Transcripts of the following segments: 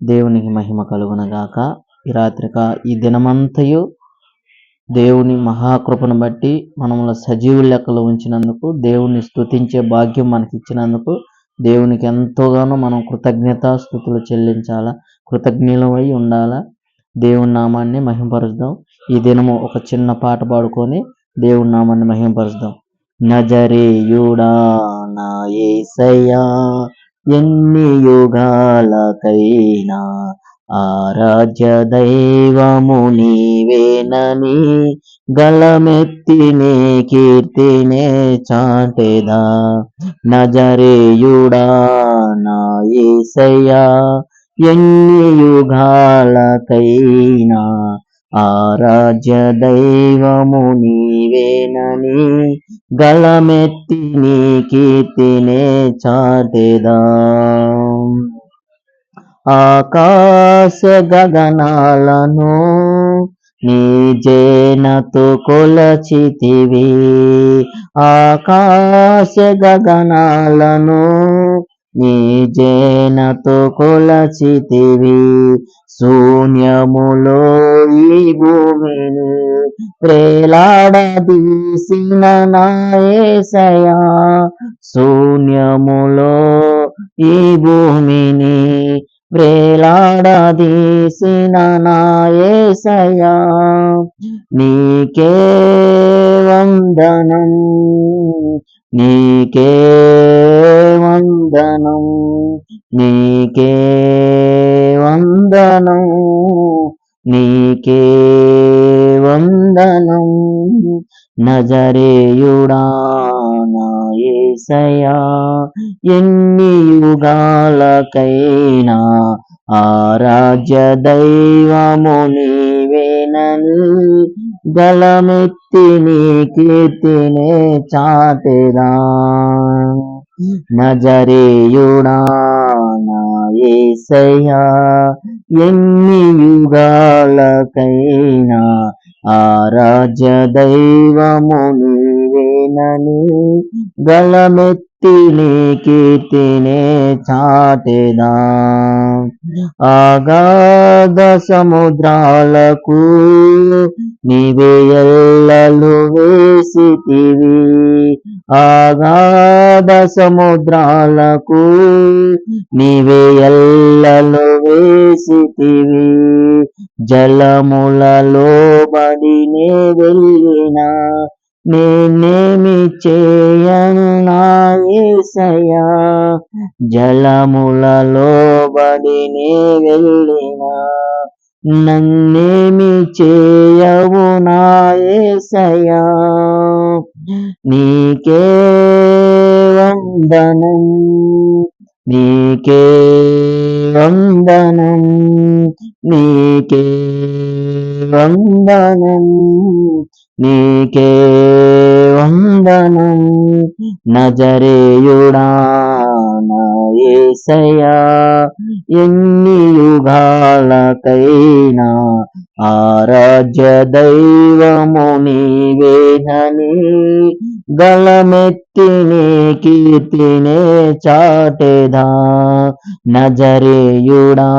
దేవునికి మహిమ కలుగునగాక. ఈ దినమంతయు దేవుని మహాకృపను బట్టి మనముల సజీవుల లెక్కలో ఉంచినందుకు, దేవుని స్తుతించే భాగ్యం మనకిచ్చినందుకు దేవునికి ఎంతోగానో మనం కృతజ్ఞతాస్తుతులు చెల్లించాలా, కృతజ్ఞులమై ఉండాలా. దేవుని నామాన్ని మహిమపరుద్దాం. ఈ దినము ఒక చిన్న పాట పాడుకొని దేవుని నామాన్ని మహిమపరుద్దాం. నజరేయుడా నా యేసయ్యా, ఎన్ని యుగాలకైనా ఆరాధ్య దైవము నీవేనని గళమెత్తి నీ కీర్తినే చాటెదా. నజరేయుడా నా యేసయ్యా, ఎన్ని యుగాలకైనా ఆరాధ్య దైవము నీవేనని గళమెత్తి నీ కీర్తినే చాటెదా. ఆకాశ గగనాలను నీ జేనతో కొలచితివి, ఆకాశ గగనాలను నీ జేనతో కొలచితివి. శూన్యములో ఈ భూమిని ప్రేలాడదీసిన నా యేసయ్యా, శూన్యములో ఈ భూమిని ప్రేలాడదీసిన నా యేసయ్యా, నీకే వందనం, నీకే వందనం, నీకే వందనం, నీకే వందనం. నజరేయుడా నా యేసయ్యా, ఎన్ని యుగాలకైనా ఆరాధ్య దైవము నీవేనని గళమెత్తి నీ కీర్తినే చాటెదా. నజరేయుడా నా యేసయ్యా, ఎన్ని యుగాలకైనా ఆరాధ్య దైవము నీవేనని గళమెత్తి నీ కీర్తినే చాటెదా. అగాధ సముద్రాలకు నీవే ఎల్లలు వేసితివి, అగాధ సముద్రాలకు నీవే ఎల్లలు వేసితివి. జలములలో బడినే వెళ్ళినా నేనేమి చేయను నా యేసయ్యా, జలములలో బడినే వెళ్ళినా నన్నేమి చేయవు నా యేసయ్యా, నీకే వందనం, నీకే వందనం, నీకే వందనం, నీకే వందనం. నజరేయుడా నా యేసయ్యా, ఎన్ని యుగాలకైనా ఆరాధ్య దైవము నీవేనని గళమెత్తి నీ కీర్తినే చాటెదా. నజరేయుడా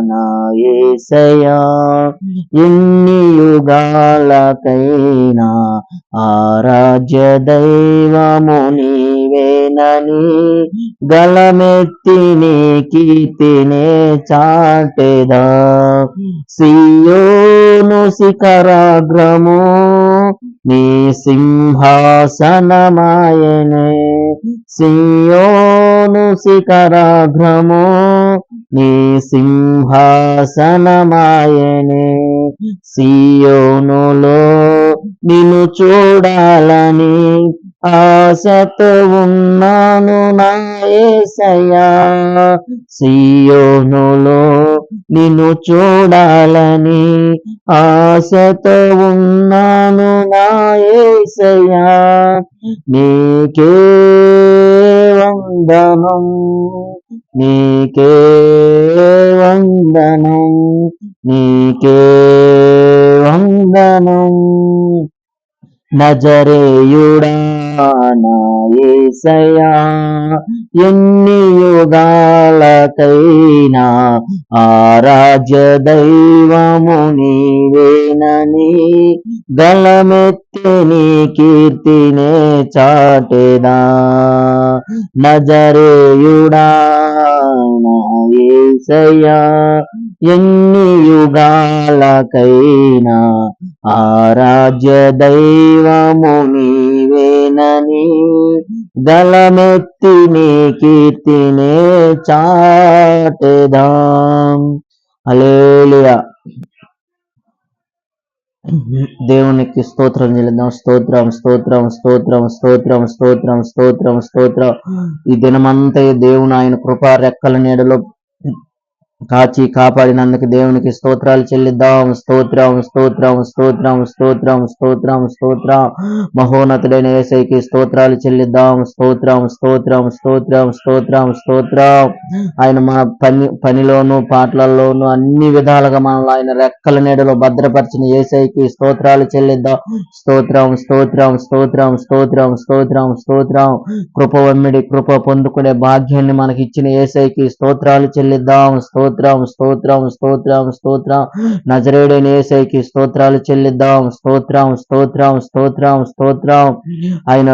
నా యేసయ్యా, ఎన్ని యుగాలకైనా ఆరాధ్య దైవము నీవేనని గళమెత్తి నీ కీర్తినే చాటెదా. సియోను శిఖరాగ్రము నీ సింహాసనమాయనే, సియోను శిఖరాగ్రము నీ సింహాసనమాయనే. సియోనులో నిన్ను చూడాలని ఆశతో ఉన్నాను నా యేసయ్యా, సియోనులో నిన్ను చూడాలని ఆశతో ఉన్నాను నా యేసయ్యా, నీకే వందనం, నీకే వందనం, నీకే వందనం. నజరేయుడా నా యేసయ్యా, ఎన్ని యుగాలకైనా ఆరాధ్య దైవము నీవేనని గలమెత్తి నీ కీర్తినే చాటెదా. నజరేయుడా నా యేసయ్యా, ఎన్ని యుగాలకైనా ఆరాధ్య దైవము నీవేనని గలమెత్తి నీ కీర్తినే చాటెదాం. హల్లెలూయా. దేవునికి స్తోత్రం చెల్లిద్దాం. స్తోత్రం స్తోత్రం స్తోత్రం స్తోత్రం స్తోత్రం స్తోత్రం స్తోత్రం. ఈ దినమంతా దేవుని ఆయన కృపా రెక్కల నీడలో కాచి కాపాడినందుకు దేవునికి స్తోత్రాలు చెల్లిద్దాం. స్తోత్రం స్తోత్రం స్తోత్రం స్తోత్రం స్తోత్రం స్తోత్రం. మహోన్నతుడైన యేసయ్యకి స్తోత్రాలు చెల్లిద్దాం. స్తోత్రం స్తోత్రం స్తోత్రం స్తోత్రం స్తోత్రం. ఆయన మన పనిలోను పాటలలోను అన్ని విధాలుగా మనల్ని ఆయన రెక్కల నీడలో భద్రపరిచిన యేసయ్యకి స్తోత్రాలు చెల్లిద్దాం. స్తోత్రం స్తోత్రం స్తోత్రం స్తోత్రం స్తోత్రం స్తోత్రం. కృప వమ్మిడి కృప పొందుకునే భాగ్యాన్ని మనకి ఇచ్చిన యేసయ్యకి స్తోత్రాలు చెల్లిద్దాం. స్తోత్రం స్తోత్రం స్తోత్రం స్తోత్రం. నజరేయుడైన యేసయ్యకి స్తోత్రాలు చెల్లిద్దాం. స్తోత్రం స్తోత్రం స్తోత్రం స్తోత్రం. ఆయన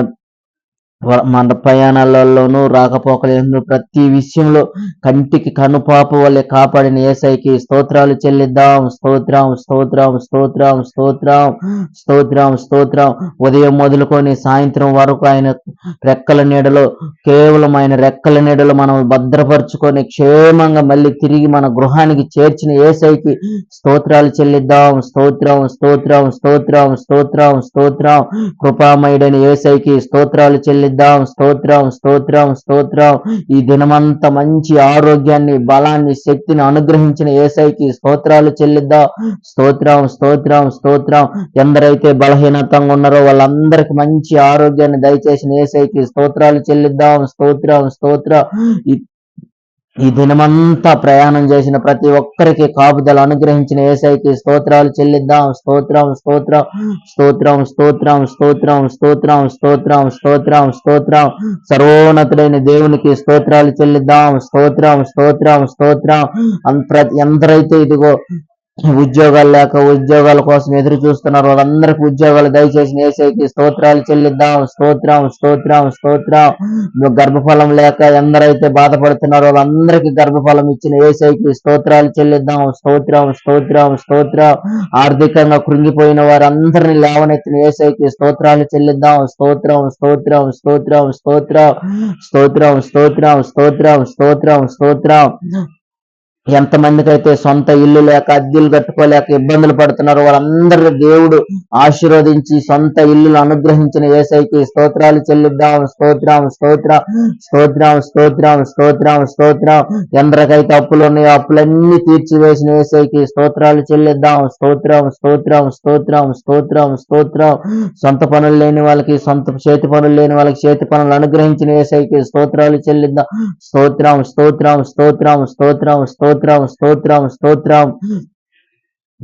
మన ప్రయాణాలలోనూ రాకపోకలు ప్రతి విషయంలో కంటికి కనుపాపు వల్లే కాపాడిన యేసయ్యకి స్తోత్రాలు చెల్లిద్దాం. స్తోత్రం స్తోత్రం స్తోత్రం స్తోత్రం స్తోత్రం స్తోత్రం. ఉదయం మొదలుకొని సాయంత్రం వరకు ఆయన రెక్కల నీడలో, కేవలం ఆయన రెక్కల నీడలో మనం భద్రపరుచుకొని క్షేమంగా మళ్ళీ తిరిగి మన గృహానికి చేర్చిన యేసయ్యకి స్తోత్రాలు చెల్లిద్దాం. స్తోత్రం స్తోత్రం స్తోత్రం స్తోత్రం స్తోత్రం. కృపామయుడైన యేసయ్యకి స్తోత్రాలు చెల్లిద్దాం. స్తోత్రం స్తోత్రం స్తోత్రం. ఈ దినమంతా మంచి ఆరోగ్యాన్ని, బలాన్ని, శక్తిని అనుగ్రహించిన యేసయ్యకి స్తోత్రాలు చెల్లిద్దాం. స్తోత్రం స్తోత్రం స్తోత్రం. ఎందరైతే బలహీనతంగా ఉన్నారో వాళ్ళందరికి మంచి ఆరోగ్యాన్ని దయచేసిన యేసయ్యకి స్తోత్రాలు చెల్లిద్దాం. స్తోత్రం స్తోత్రం. ఈ దినమంతా ప్రయాణం చేసిన ప్రతి ఒక్కరికి కాపుదల అనుగ్రహించిన యేసయ్యకి స్తోత్రాలు చెల్లిద్దాం. స్తోత్రం స్తోత్రం స్తోత్రం స్తోత్రం స్తోత్రం స్తోత్రం స్తోత్రం స్తోత్రం స్తోత్రం. సర్వోన్నతుడైన దేవునికి స్తోత్రాలు చెల్లిద్దాం. స్తోత్రం స్తోత్రం స్తోత్రం. ఎందరైతే ఇదిగో ఉద్యోగాలు లేక ఉద్యోగాల కోసం ఎదురు చూస్తున్నారు వాళ్ళందరికీ ఉద్యోగాలు దయచేసిన యేసయ్యకి స్తోత్రాలు చెల్లిద్దాం. స్తోత్రం స్తోత్రం స్తోత్రం. గర్భఫలం లేక ఎందరైతే బాధపడుతున్నారో వాళ్ళందరికీ గర్భఫలం ఇచ్చిన యేసయ్యకి స్తోత్రాలు చెల్లిద్దాం. స్తోత్రం స్తోత్రం స్తోత్రం. ఆర్థికంగా కృంగిపోయిన వారందరినీ లేవనెత్తిన యేసయ్యకి స్తోత్రాలు చెల్లిద్దాం. స్తోత్రం స్తోత్రం స్తోత్రం స్తోత్రం స్తోత్రం స్తోత్రం స్తోత్రం స్తోత్రం స్తోత్రం. ఎంతమందికి అయితే సొంత ఇల్లు లేక అద్దెలు కట్టుకోలేక ఇబ్బందులు పడుతున్నారో వాళ్ళందరూ దేవుడు ఆశీర్వదించి సొంత ఇల్లులు అనుగ్రహించిన యేసయ్యకి స్తోత్రాలు చెల్లిద్దాం. స్తోత్రం స్తోత్రం స్తోత్రం స్తోత్రం స్తోత్రం స్తోత్రం. ఎందరికైతే అప్పులు ఉన్నాయో అప్పులన్నీ తీర్చివేసిన యేసయ్యకి స్తోత్రాలు చెల్లిద్దాం. స్తోత్రం స్తోత్రం స్తోత్రం స్తోత్రం స్తోత్రం. సొంత పనులు లేని వాళ్ళకి సొంత చేతి పనులు లేని వాళ్ళకి చేతి పనులు అనుగ్రహించిన యేసయ్యకి స్తోత్రాలు చెల్లిద్దాం. స్తోత్రం స్తోత్రం స్తోత్రం స్తోత్రం స్తోత్రం స్తోత్రం స్తోత్రం.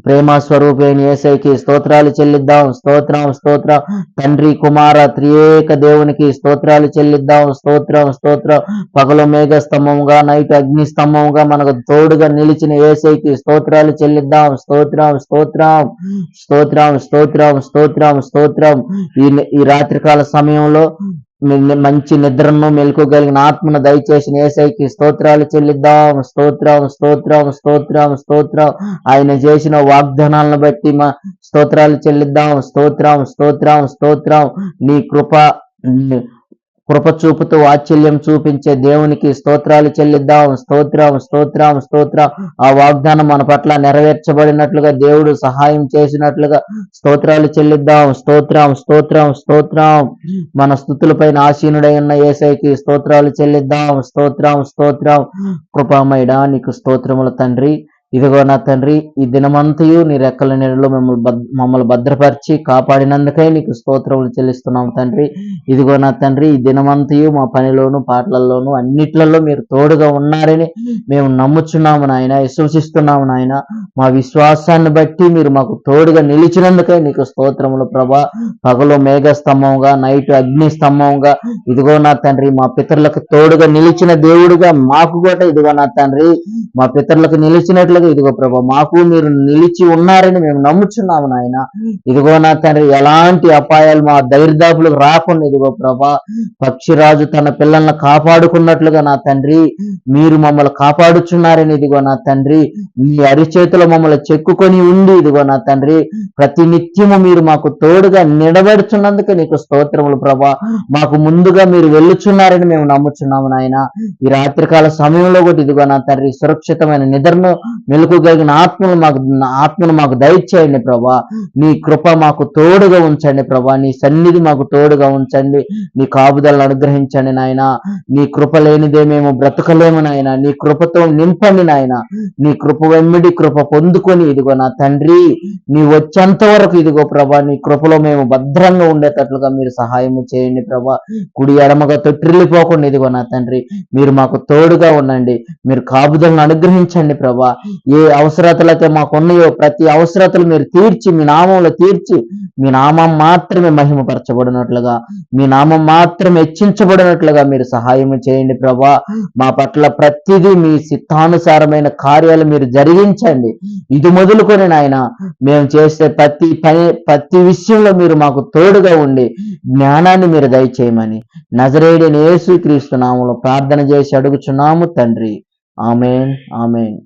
ప్రేమ స్వరూపైన యేసయ్యకి స్తోత్రాలు చెల్లిద్దాం. స్తోత్రం స్తోత్రం. తండ్రి కుమార త్రియేక దేవునికి స్తోత్రాలు చెల్లిద్దాం. స్తోత్రం స్తోత్రం. పగలు మేఘ స్తంభముగా నైట్ అగ్ని స్తంభముగా మనకు తోడుగా నిలిచిన యేసయ్యకి స్తోత్రాలు చెల్లిద్దాం. స్తోత్రం స్తోత్రం స్తోత్రం స్తోత్రం స్తోత్రం స్తోత్రం. ఈ రాత్రికాల సమయంలో మంచి నిద్రను మెలుకోగలిగిన ఆత్మను దయచేసిన యేసయ్యకి స్తోత్రాలు చెల్లిద్దాం. స్తోత్రం స్తోత్రం స్తోత్రం స్తోత్రం. ఆయన చేసిన వాగ్దానాలను బట్టి మా స్తోత్రాలు చెల్లిద్దాం. స్తోత్రం స్తోత్రం స్తోత్రం. నీ కృప చూపుతూ వాత్సల్యం చూపించే దేవునికి స్తోత్రాలు చెల్లిద్దాం. స్తోత్రం స్తోత్రం స్తోత్రం. ఆ వాగ్దానం మన పట్ల నెరవేర్చబడినట్లుగా దేవుడు సహాయం చేసినట్లుగా స్తోత్రాలు చెల్లిద్దాం. స్తోత్రం స్తోత్రం స్తోత్రం. మన స్తుతులపైన ఆసీనుడై ఉన్న యేసయ్యకి స్తోత్రాలు చెల్లిద్దాం. స్తోత్రం స్తోత్రం. కృపామయుడా నీకు స్తోత్రములు తండ్రి. ఇదిగో నా తండ్రి, ఈ దినమంతయు నీ రెక్కల నీడలో మమ్మల్ని భద్రపరిచి కాపాడినందుకై నీకు స్తోత్రములు చెల్లిస్తున్నాము తండ్రి. ఇదిగో నా తండ్రి, ఈ దినమంతయు మా పనిలోను పాటలలోను అన్నిట్లలో మీరు తోడుగా ఉన్నారని మేము నమ్ముచున్నాము నాయన, విశ్వసిస్తున్నాము నాయన. మా విశ్వాసాన్ని బట్టి మీరు మాకు తోడుగా నిలిచినందుకై నీకు స్తోత్రములు ప్రభా. పగలు మేఘ స్తంభంగా, నైట్ అగ్ని స్తంభంగా, ఇదిగో నా తండ్రి, మా పితరులకు తోడుగా నిలిచిన దేవుడిగా మాకు కూడా ఇదిగో నా తండ్రి, మా పితరులకు నిలిచినట్లుగా ఇదిగో ప్రభా మాకు మీరు నిలిచి ఉన్నారని మేము నమ్ముచున్నాము నాయన. ఇదిగో నా తండ్రి, ఎలాంటి అపాయాలు మా దైర్దాపులకు రాకుండా ఇదిగో ప్రభా, పక్షిరాజు తన పిల్లలను కాపాడుకున్నట్లుగా నా తండ్రి మీరు మమ్మల్ని కాపాడుచున్నారని ఇదిగో నా తండ్రి, మీ అరిచేతిలో మమ్మల్ని చెక్కుకొని ఉండి ఇదిగో నా తండ్రి ప్రతి నిత్యము మీరు మాకు తోడుగా నిలబెడుచున్నందుకు నీకు స్తోత్రములు ప్రభా. మాకు ముందుగా మీరు వెళ్ళుచున్నారని మేము నమ్ముచున్నాము నాయన. ఈ రాత్రికాల సమయంలో కూడా ఇదిగో నా తండ్రి సురక్షితమైన నిద్రను మెలకుగలిగిన ఆత్మను మాకు దయచేయండి ప్రభా. నీ కృప మాకు తోడుగా ఉంచండి ప్రభా. నీ సన్నిధి మాకు తోడుగా ఉంచండి. నీ కాపుదలను అనుగ్రహించండి నాయన. నీ కృప లేనిదే మేము బ్రతకలేము నాయన. నీ కృపతో నింపండి నాయన. నీ కృప వెంబడి కృప పొందుకొని ఇదిగో నా తండ్రి నీ వచ్చేంత వరకు ఇదిగో ప్రభా నీ కృపలో మేము భద్రంగా ఉండేటట్లుగా మీరు సహాయం చేయండి ప్రభా. కుడి ఎడమగా తొట్టిల్లిపోకుండా ఇదిగో నా తండ్రి మీరు మాకు తోడుగా ఉండండి. మీరు కాపుదలను అనుగ్రహించండి ప్రభా. ఏ అవసరతలైతే మాకున్నాయో ప్రతి అవసరతలు మీరు తీర్చి మీ నామంలో తీర్చి మీ నామం మాత్రమే మహిమపరచబడినట్లుగా, మీ నామం మాత్రం హెచ్చించబడినట్లుగా మీరు సహాయం చేయండి ప్రభా. మా పట్ల ప్రతిదీ మీ చిత్తానుసారమైన కార్యాలు మీరు జరిగించండి. ఇది మొదలుకొని నాయన మేము చేసే ప్రతి విషయంలో మీరు మాకు తోడుగా ఉండి జ్ఞానాన్ని మీరు దయచేయమని నజరేయుడైన యేసుక్రీస్తు నామములో ప్రార్థన చేసి అడుగుచున్నాము తండ్రి. ఆమేన్, ఆమేన్.